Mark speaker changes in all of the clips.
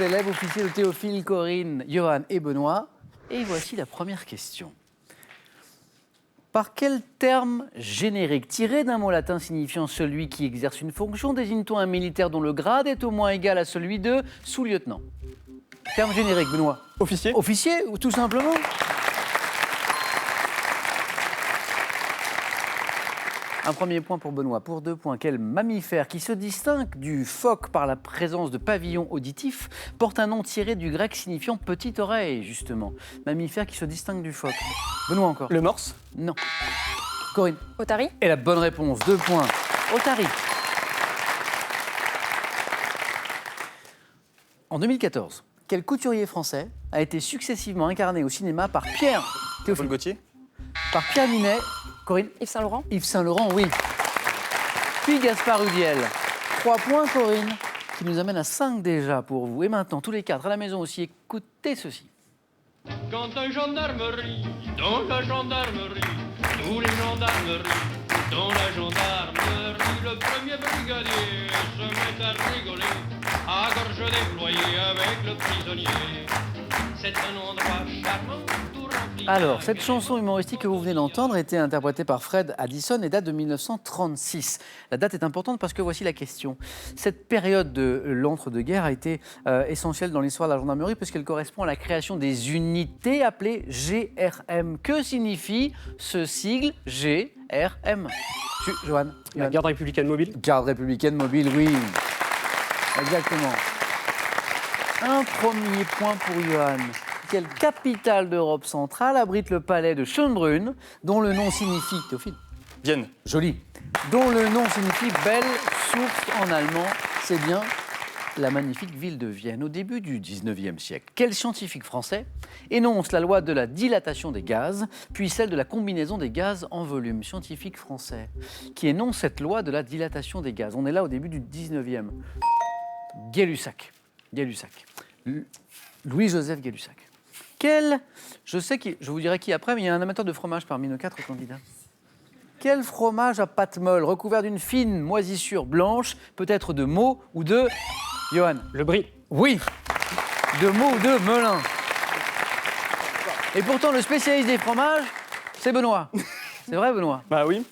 Speaker 1: élèves officiers de Théophile, Corinne, Johan et Benoît. Et voici la première question. Par quel terme générique, tiré d'un mot latin signifiant celui qui exerce une fonction, désigne-t-on un militaire dont le grade est au moins égal à celui de sous-lieutenant? Terme générique, Benoît.
Speaker 2: Officier.
Speaker 1: Officier, ou tout simplement? Un premier point pour Benoît. Pour 2 points, quel mammifère qui se distingue du phoque par la présence de pavillons auditifs porte un nom tiré du grec signifiant petite oreille, justement? Mammifère qui se distingue du phoque. Benoît encore.
Speaker 2: Le morse.
Speaker 1: Non. Corinne.
Speaker 3: Otari.
Speaker 1: Et la bonne réponse, 2 points. Otari. En 2014, quel couturier français a été successivement incarné au cinéma par Pierre
Speaker 2: Paul Gaultier.
Speaker 1: Par Pierre Ninet. Corinne.
Speaker 3: Yves Saint-Laurent.
Speaker 1: Yves Saint-Laurent, oui. Puis Gaspard Huliel. 3 points, Corinne, qui nous amène à 5 déjà pour vous. Et maintenant, tous les 4 à la maison aussi, écoutez ceci.
Speaker 4: Quand un gendarmerie, dans la gendarmerie, tous les gendarmeries, dans la gendarmerie, le premier brigadier se met à rigoler, à gorge déployée avec le prisonnier. C'est un endroit charmant, tout rempli.
Speaker 1: Alors, cette chanson humoristique que vous venez d'entendre était interprétée par Fred Addison et date de 1936. La date est importante parce que voici la question. Cette période de l'entre-deux-guerres a été essentielle dans l'histoire de la gendarmerie puisqu'elle correspond à la création des unités appelées GRM. Que signifie ce sigle GRM? Johan.
Speaker 2: La garde républicaine mobile.
Speaker 1: Garde républicaine mobile, oui. Exactement. Un premier point pour Johan. Quelle capitale d'Europe centrale abrite le palais de Schönbrunn, dont le nom signifie... Théophile.
Speaker 2: Vienne.
Speaker 1: Joli. Dont le nom signifie belle source en allemand. C'est bien la magnifique ville de Vienne. Au début du 19e siècle, quel scientifique français énonce la loi de la dilatation des gaz, puis celle de la combinaison des gaz en volume? Scientifique français qui énonce cette loi de la dilatation des gaz. On est là au début du 19e. Gay-Lussac. Louis-Joseph Gay-Lussac. Je vous dirai qui après, mais il y a un amateur de fromage parmi nos 4 candidats. Quel fromage à pâte molle, recouvert d'une fine moisissure blanche, peut-être de Meaux ou de... Johan.
Speaker 2: Le brie.
Speaker 1: Oui, de Meaux ou de Melun. Et pourtant, le spécialiste des fromages, c'est Benoît. C'est vrai, Benoît?
Speaker 2: Bah oui.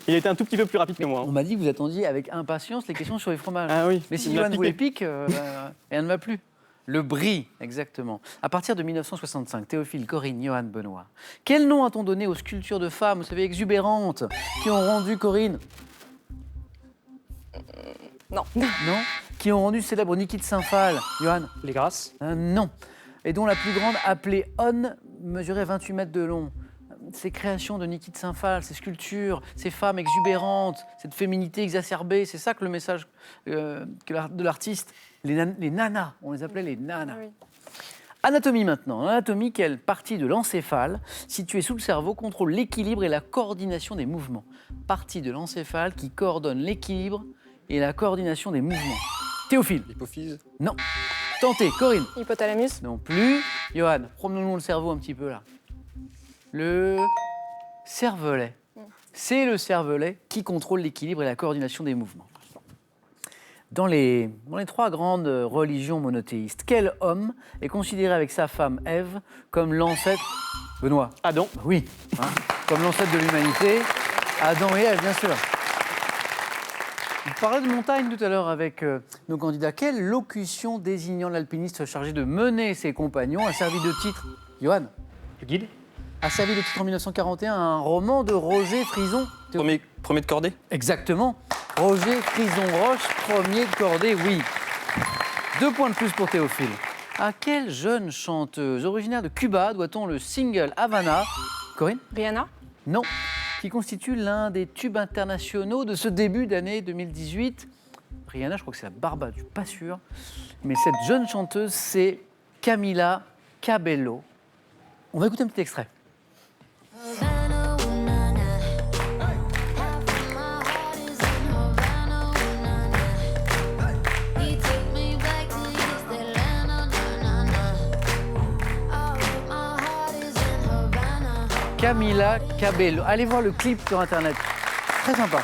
Speaker 2: Il a été un tout petit peu plus rapide que moi.
Speaker 1: On m'a dit que vous attendiez avec impatience les questions sur les fromages.
Speaker 2: Ah oui.
Speaker 1: Mais si
Speaker 2: il m'a
Speaker 1: Johan vous les
Speaker 2: piqué.
Speaker 1: pique, rien ne va plus. Le brie, exactement. À partir de 1965, Théophile, Corinne, Johan, Benoît. Quel nom a-t-on donné aux sculptures de femmes, vous savez, exubérantes, qui ont rendu Corinne?
Speaker 3: Non.
Speaker 1: Non. Qui ont rendu célèbre Niki de Saint-Phal, Johan?
Speaker 2: Les grâces.
Speaker 1: Non. Et dont la plus grande, appelée On, mesurait 28 mètres de long. Ces créations de Niki de Saint-Phal, ces sculptures, ces femmes exubérantes, cette féminité exacerbée, c'est ça que le message de l'artiste. Les nanas, on les appelait les nanas.
Speaker 3: Oui.
Speaker 1: Anatomie maintenant. Anatomie, quelle partie de l'encéphale, située sous le cerveau, contrôle l'équilibre et la coordination des mouvements? Partie de l'encéphale qui coordonne l'équilibre et la coordination des mouvements. Théophile.
Speaker 2: L'hypophyse.
Speaker 1: Non. Tentez, Corinne.
Speaker 3: Hypothalamus.
Speaker 1: Non plus. Johan, promenons-nous le cerveau un petit peu là. Le cervelet. C'est le cervelet qui contrôle l'équilibre et la coordination des mouvements. Dans les 3 grandes religions monothéistes, quel homme est considéré avec sa femme Ève comme l'ancêtre... Benoît.
Speaker 2: Adam.
Speaker 1: Oui, hein, comme l'ancêtre de l'humanité. Adam et Ève, bien sûr. On parlait de montagne tout à l'heure avec nos candidats. Quelle locution désignant l'alpiniste chargé de mener ses compagnons a servi de titre? Johan.
Speaker 2: Le guide.
Speaker 1: A servi de titre en 1941 un roman de Roger Frison.
Speaker 2: Premier de cordée.
Speaker 1: Exactement. Roger Frison-Roche, premier de cordée, oui. 2 points de plus pour Théophile. À quelle jeune chanteuse originaire de Cuba doit-on le single Havana? Corinne?
Speaker 3: Rihanna.
Speaker 1: Non. Qui constitue l'un des tubes internationaux de ce début d'année 2018. Rihanna, je crois que c'est la Barbadu, pas sûr. Mais cette jeune chanteuse, c'est Camila Cabello. On va écouter un petit extrait. Camila Cabello. Allez voir le clip sur Internet. Très sympa.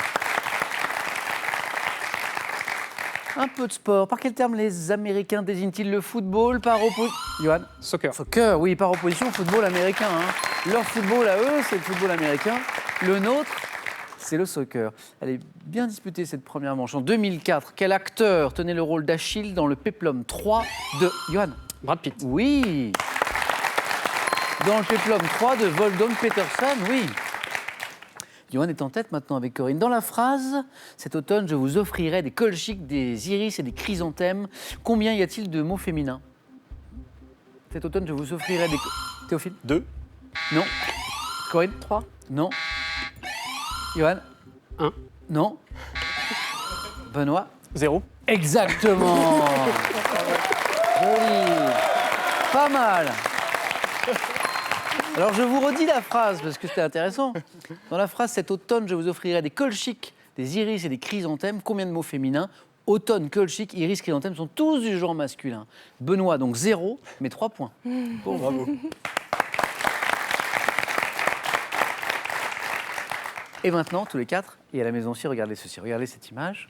Speaker 1: Un peu de sport. Par quel terme les Américains désignent-ils le football par opposition? Johan?
Speaker 2: Soccer.
Speaker 1: Soccer, oui, par opposition au football américain. Hein. Leur football à eux, c'est le football américain. Le nôtre, c'est le soccer. Elle est bien disputée cette première manche. En 2004, quel acteur tenait le rôle d'Achille dans le Péplum 3 de Johan?
Speaker 2: Brad Pitt.
Speaker 1: Oui. Dans le Péplum 3 de Wolfgang Petersen, oui. Johan est en tête maintenant avec Corinne. Dans la phrase, cet automne, je vous offrirai des colchiques, des iris et des chrysanthèmes. Combien y a-t-il de mots féminins? Cet automne, je vous offrirai des... Théophile?
Speaker 2: 2.
Speaker 1: Non. Corinne?
Speaker 3: 3.
Speaker 1: Non. Johan?
Speaker 2: 1.
Speaker 1: Non. Benoît?
Speaker 2: 0.
Speaker 1: Exactement. Joli. Pas mal. Alors je vous redis la phrase parce que c'était intéressant. Dans la phrase, cet automne, je vous offrirai des colchiques, des iris et des chrysanthèmes. Combien de mots féminins? Automne, colchique, iris, chrysanthème sont tous du genre masculin. Benoît, donc 0, mais 3 points. Bon, bravo. Et maintenant, tous les 4, et à la maison aussi, regardez ceci, regardez cette image.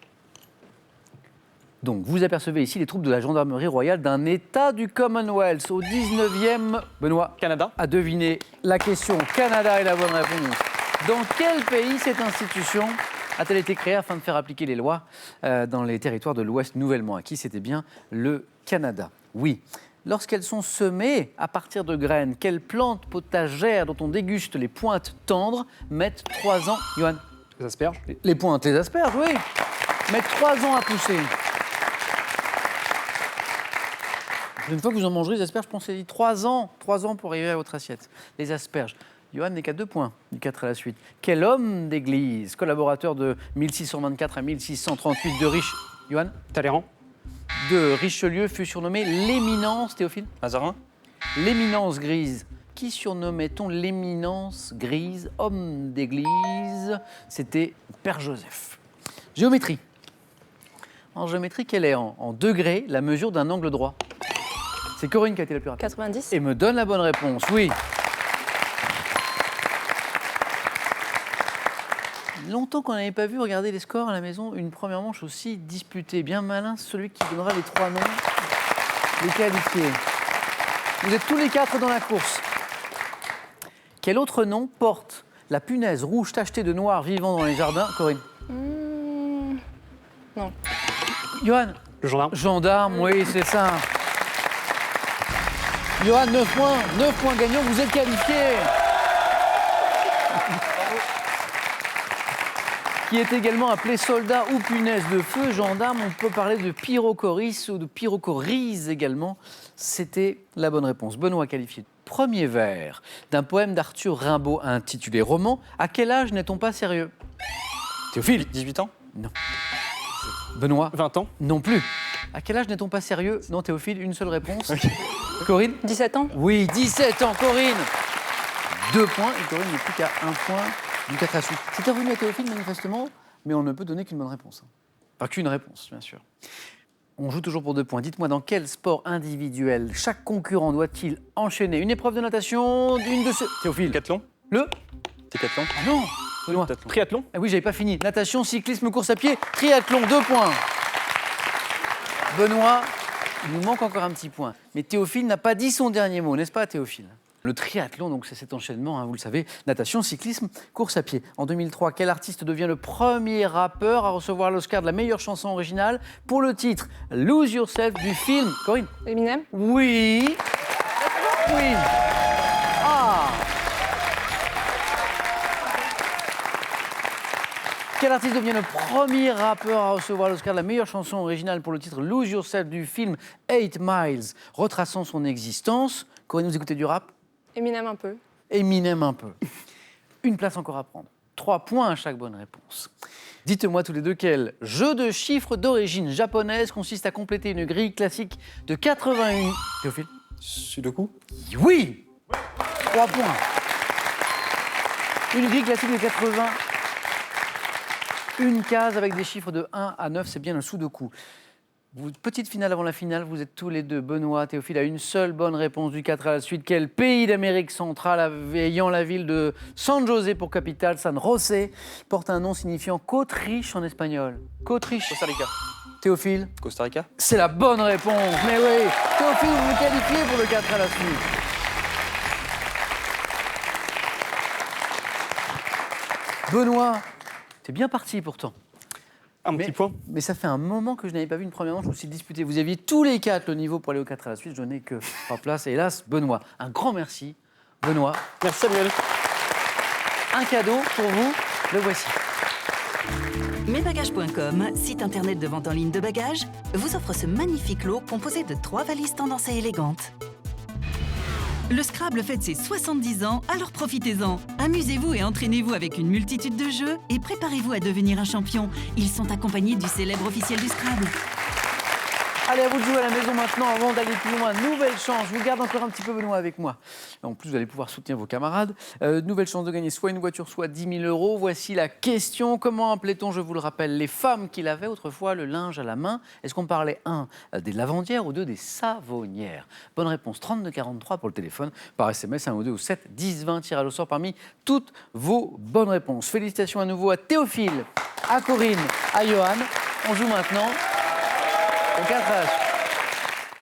Speaker 1: Donc, vous apercevez ici les troupes de la gendarmerie royale d'un État du Commonwealth au 19e. Benoît
Speaker 2: Canada.
Speaker 1: a deviné la question. Canada est la bonne réponse. Dans quel pays cette institution a-t-elle été créée afin de faire appliquer les lois dans les territoires de l'Ouest nouvellement acquis? C'était bien le Canada. Oui. Lorsqu'elles sont semées à partir de graines, quelles plantes potagères dont on déguste les pointes tendres mettent 3 ans? Johan?
Speaker 2: Les asperges.
Speaker 1: Les pointes, les asperges, oui. Mettent 3 ans à pousser. Une fois que vous en mangerez, les asperges, pensez-y, 3 ans. 3 ans pour arriver à votre assiette. Les asperges. Johan n'est qu'à 2 points, du 4 à la suite. Quel homme d'église, collaborateur de 1624 à 1638 de Johan?
Speaker 2: Talleyrand.
Speaker 1: De Richelieu, fut surnommé l'éminence, Théophile?
Speaker 2: Mazarin.
Speaker 1: L'éminence grise. Qui surnommait-on l'éminence grise? Homme d'église, c'était Père Joseph. Géométrie. En géométrie, quelle est en degrés la mesure d'un angle droit? C'est Corinne qui a été la plus rapide.
Speaker 3: 90.
Speaker 1: Et me donne la bonne réponse, oui. Longtemps qu'on n'avait pas vu, regardez les scores à la maison, une première manche aussi disputée. Bien malin, celui qui donnera les 3 noms, les qualifiés. Vous êtes tous les 4 dans la course. Quel autre nom porte la punaise rouge tachetée de noir vivant dans les jardins? Corinne?
Speaker 3: Non.
Speaker 1: Johan?
Speaker 2: Le gendarme.
Speaker 1: Gendarme, oui, c'est ça. Johan, 9 points gagnants, vous êtes qualifié. Qui est également appelé soldat ou punaise de feu, gendarme, on peut parler de pyrochoris ou de pyrochorise également. C'était la bonne réponse. Benoît qualifié. Premier vers d'un poème d'Arthur Rimbaud intitulé Roman. À quel âge n'est-on pas sérieux? Théophile?
Speaker 2: 18 ans.
Speaker 1: Non. Benoît?
Speaker 2: 20 ans.
Speaker 1: Non plus. À quel âge n'est-on pas sérieux? Non, Théophile, une seule réponse. Corinne?
Speaker 3: 17 ans.
Speaker 1: Oui, 17 ans, Corinne. 2 points, et Corinne n'est plus qu'à 1 point du 4 à la suite. C'est revenu à Théophile, manifestement, mais on ne peut donner qu'une bonne réponse. Enfin, qu'une réponse, bien sûr. On joue toujours pour 2 points. Dites-moi, dans quel sport individuel chaque concurrent doit-il enchaîner une épreuve de natation d'une de ces... Théophile?
Speaker 2: Décathlon.
Speaker 1: Le?
Speaker 2: Décathlon.
Speaker 1: Ah non, Benoît.
Speaker 2: Triathlon.
Speaker 1: Ah oui, j'avais pas fini. Natation, cyclisme, course à pied, triathlon, 2 points. Benoît, il nous manque encore un petit point. Mais Théophile n'a pas dit son dernier mot, n'est-ce pas, Théophile? Le triathlon, donc c'est cet enchaînement, hein, vous le savez, natation, cyclisme, course à pied. En 2003, quel artiste devient le premier rappeur à recevoir l'Oscar de la meilleure chanson originale pour le titre Lose Yourself du film? Corinne?
Speaker 3: Eminem.
Speaker 1: Oui. Oui. Ah. Quel artiste devient le premier rappeur à recevoir l'Oscar de la meilleure chanson originale pour le titre Lose Yourself du film 8 Miles, retraçant son existence? Corinne, vous écoutez du rap?
Speaker 3: Eminem un peu.
Speaker 1: Eminem un peu. Une place encore à prendre. 3 points à chaque bonne réponse. Dites-moi tous les deux quel jeu de chiffres d'origine japonaise consiste à compléter une grille classique de 81... Théophile?
Speaker 2: Sudoku.
Speaker 1: Oui. 3 points. Une grille classique de 80... Une case avec des chiffres de 1 à 9, c'est bien le Sudoku. Petite finale avant la finale, vous êtes tous les deux, Benoît, Théophile, à une seule bonne réponse du 4 à la suite. Quel pays d'Amérique centrale, ayant la ville de San José pour capitale, San José, porte un nom signifiant côte riche en espagnol? Côte riche.
Speaker 2: Costa Rica.
Speaker 1: Théophile,
Speaker 2: Costa Rica.
Speaker 1: c'est la bonne réponse. Mais oui, Théophile, vous vous qualifiez pour le 4 à la suite. Benoît, t'es bien parti pourtant.
Speaker 2: Un petit point.
Speaker 1: Mais ça fait un moment que je n'avais pas vu une première manche aussi disputée. Vous aviez tous les 4 le niveau pour aller au 4 à la suite. Je n'ai que 3 places. Et hélas, Benoît, un grand merci. Benoît,
Speaker 2: Merci Samuel.
Speaker 1: un cadeau pour vous. Le voici.
Speaker 3: Mesbagages.com, site internet de vente en ligne de bagages, vous offre ce magnifique lot composé de 3 valises tendance et élégantes. Le Scrabble fête ses 70 ans, alors profitez-en. Amusez-vous et entraînez-vous avec une multitude de jeux et préparez-vous à devenir un champion. Ils sont accompagnés du célèbre officiel du Scrabble.
Speaker 1: Allez, à vous de jouer à la maison maintenant avant d'aller plus loin. Nouvelle chance, je vous garde encore un petit peu Benoît avec moi. En plus, vous allez pouvoir soutenir vos camarades. Nouvelle chance de gagner soit une voiture, soit 10 000 euros. Voici la question. Comment appelait-on, je vous le rappelle, les femmes qui lavaient autrefois le linge à la main? Est-ce qu'on parlait, 1, des lavandières ou 2, des savonnières? Bonne réponse, 3243 pour le téléphone. Par SMS, 1 ou 2 ou 7, 10, 20, tirage au sort parmi toutes vos bonnes réponses. Félicitations à nouveau à Théophile, à Corinne, à Johan. On joue maintenant au 4 à la suite.